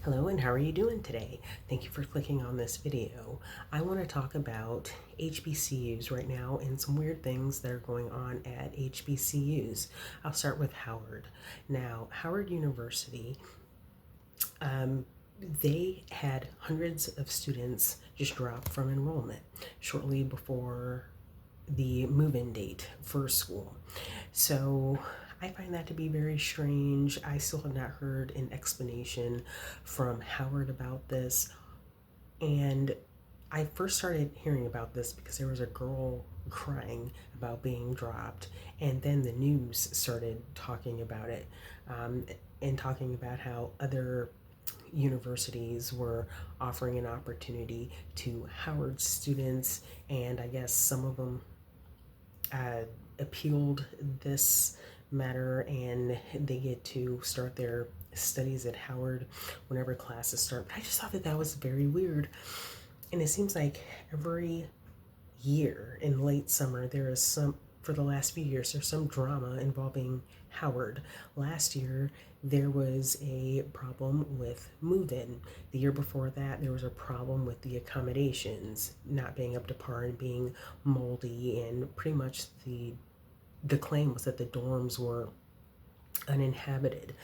Hello, and how are you doing today? Thank you for clicking on this video. I want to talk about HBCUs right now and some weird things that are going on at HBCUs. I'll start with Howard. Now, Howard University, they had hundreds of students just drop from enrollment shortly before the move-in date for school. So I find that to be very strange. I still have not heard an explanation from Howard about this. And I first started hearing about this because there was a girl crying about being dropped, and then the news started talking about it, and talking about how other universities were offering an opportunity to Howard students, and I guess some of them appealed this matter and they get to start their studies at Howard whenever classes start. But I just thought that that was very weird. And it seems like every year in late summer, there is some, for the last few years, there's some drama involving Howard. Last year, there was a problem with move-in. The year before that, there was a problem with the accommodations not being up to par and being moldy, and pretty much the claim was that the dorms were uninhabited.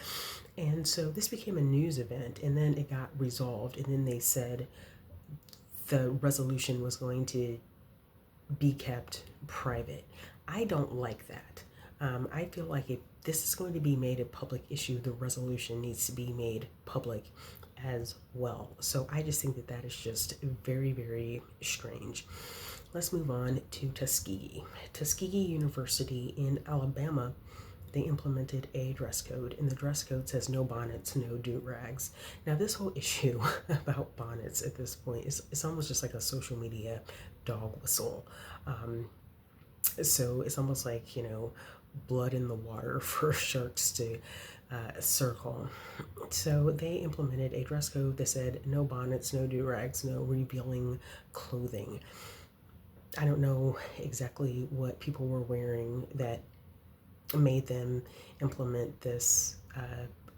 And so this became a news event, and then it got resolved, and then they said the resolution was going to be kept private. I don't like that. I feel like if this is going to be made a public issue, the resolution needs to be made public as well. So I just think that that is just very, very strange. Let's move on to Tuskegee. Tuskegee University in Alabama, they implemented a dress code, and the dress code says no bonnets, no do-rags. Now, this whole issue about bonnets at this point is it's almost just like a social media dog whistle. So it's almost like, blood in the water for sharks to circle. So they implemented a dress code that said no bonnets, no do-rags, no revealing clothing. I don't know exactly what people were wearing that made them implement this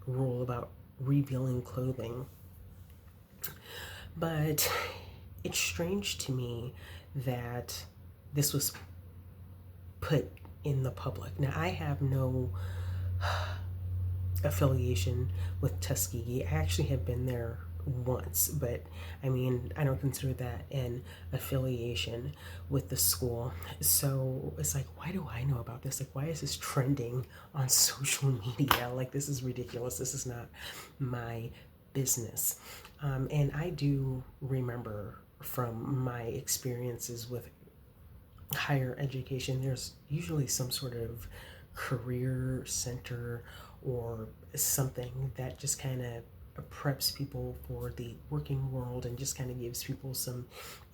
rule about revealing clothing. But it's strange to me that this was put in the public. Now, I have no affiliation with Tuskegee. I actually have been there once, but I mean, I don't consider that an affiliation with the school. So it's like, why do I know about this? Like, why is this trending on social media? Like, this is ridiculous. This is not my business. And I do remember from my experiences with higher education, there's usually some sort of career center or something that just kind of preps people for the working world and just kind of gives people some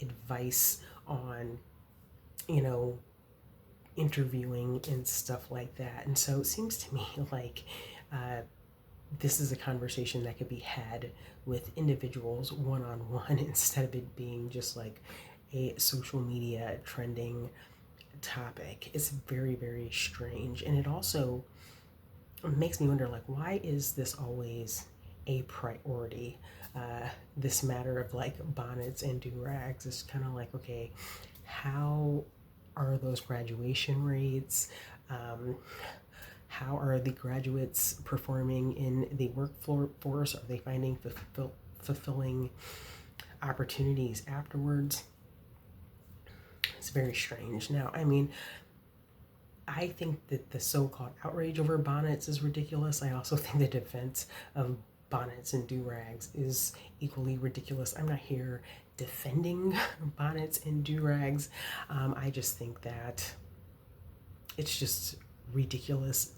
advice on, interviewing and stuff like that. And so it seems to me like this is a conversation that could be had with individuals one-on-one instead of it being just like a social media trending topic. It's very, very strange. And it also makes me wonder, like, why is this always a priority? This matter of like bonnets and do-rags is kind of like, okay, how are those graduation rates? How are the graduates performing in the workforce? Are they finding fulfilling opportunities afterwards? It's very strange. Now, I mean, I think that the so-called outrage over bonnets is ridiculous. I also think the defense of bonnets and do-rags is equally ridiculous. I'm not here defending bonnets and do-rags. I just think that it's just ridiculous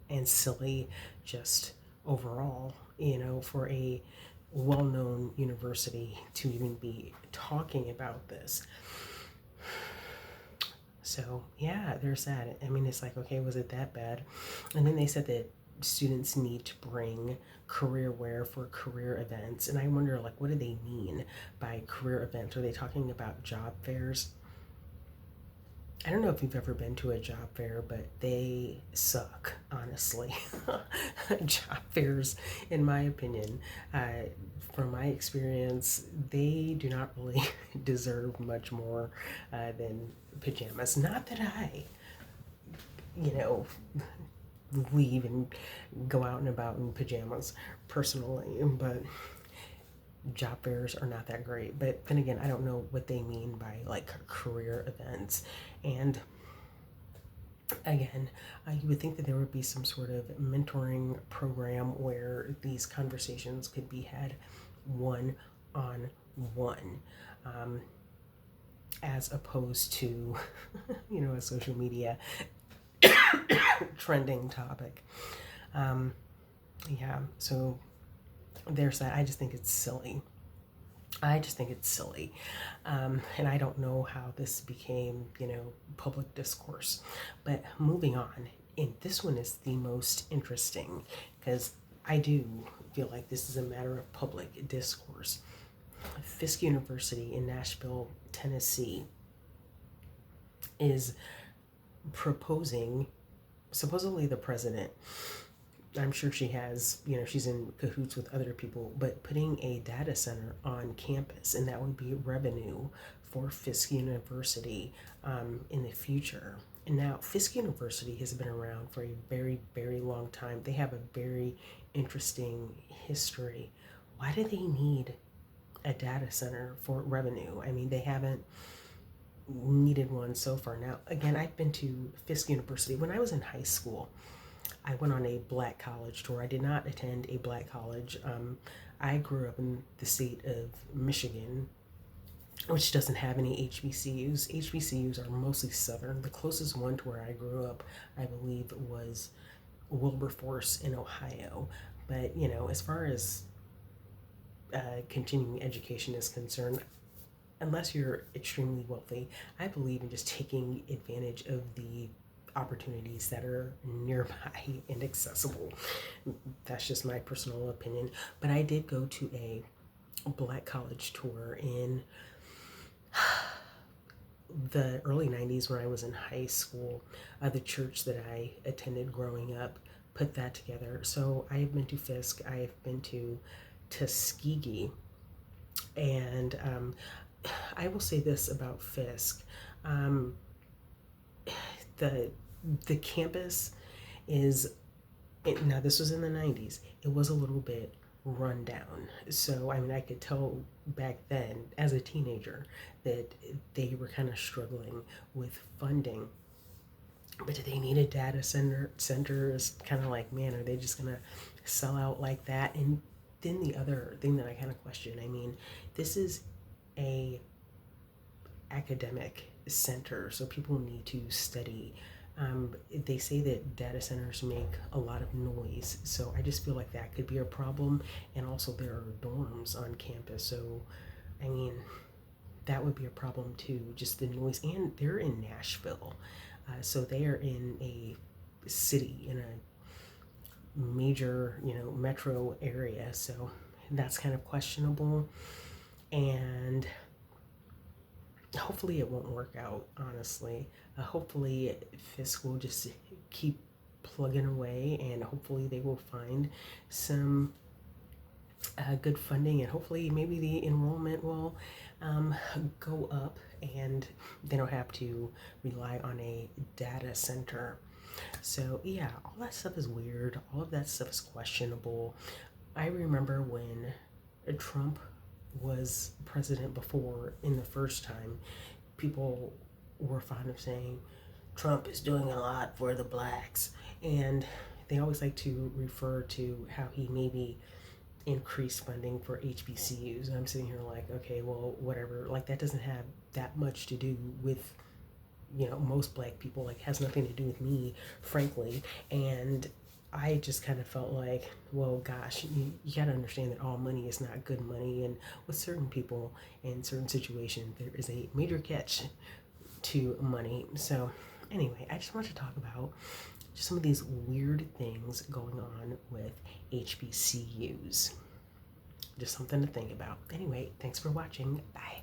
and silly just overall, for a well-known university to even be talking about this. So yeah, there's that. I mean, it's like, okay, was it that bad? And then they said that students need to bring career wear for career events. And I wonder, like, what do they mean by career events? Are they talking about job fairs? I don't know if you've ever been to a job fair, but they suck, honestly. Job fairs, in my opinion, uh, from my experience, they do not really deserve much more than pajamas. Not that I, you know, leave and go out and about in pajamas personally, but job fairs are not that great. But then again, I don't know what they mean by like career events. And again, you would think that there would be some sort of mentoring program where these conversations could be had one on one, um, as opposed to, a social media trending topic. Um, yeah, so there's that. I just think it's silly. I just think it's silly. And I don't know how this became, public discourse. But moving on, and this one is the most interesting because I do feel like this is a matter of public discourse. Fisk University in Nashville, Tennessee is proposing, supposedly the president, I'm sure she has, she's in cahoots with other people, but putting a data center on campus, and that would be revenue for Fisk University in the future. And now, Fisk University has been around for a very, very long time. They have a very interesting history. Why do they need a data center for revenue? I mean, they haven't needed one so far. Now, again, I've been to Fisk University when I was in high school. I went on a black college tour. I did not attend a black college. I grew up in the state of Michigan, which doesn't have any HBCUs. HBCUs are mostly Southern. The closest one to where I grew up, I believe, was Wilberforce in Ohio. But, as far as continuing education is concerned, unless you're extremely wealthy, I believe in just taking advantage of the opportunities that are nearby and accessible. That's just my personal opinion. But I did go to a black college tour in the early 90s when I was in high school. The church that I attended growing up put that together. So I have been to Fisk, I have been to Tuskegee, and I will say this about Fisk. The the campus is, now this was in the 90s, it was a little bit run down. So I mean, I could tell back then as a teenager that they were kind of struggling with funding. But do they need a data center is kind of like, man, are they just gonna sell out like that? And then the other thing that I kind of question, I mean, this is a academic center, so people need to study. They say that data centers make a lot of noise, so I just feel like that could be a problem. And also, there are dorms on campus, so I mean, that would be a problem too, just the noise. And they're in Nashville, so they are in a city, in a major, metro area, so that's kind of questionable. And hopefully it won't work out, honestly. Hopefully Fisk will just keep plugging away, and hopefully they will find some good funding, and hopefully maybe the enrollment will go up and they don't have to rely on a data center. So yeah, all that stuff is weird. All of that stuff is questionable. I remember when Trump was president before, in the first time, people were fond of saying Trump is doing a lot for the blacks. And they always like to refer to how he maybe increased funding for HBCUs. And I'm sitting here like, okay, well, whatever. Like, that doesn't have that much to do with, most black people. Like, has nothing to do with me, frankly. And I just kind of felt like, well, gosh, you got to understand that all money is not good money. And with certain people in certain situations, there is a major catch to money. So anyway, I just want to talk about just some of these weird things going on with HBCUs. Just something to think about. Anyway, thanks for watching. Bye.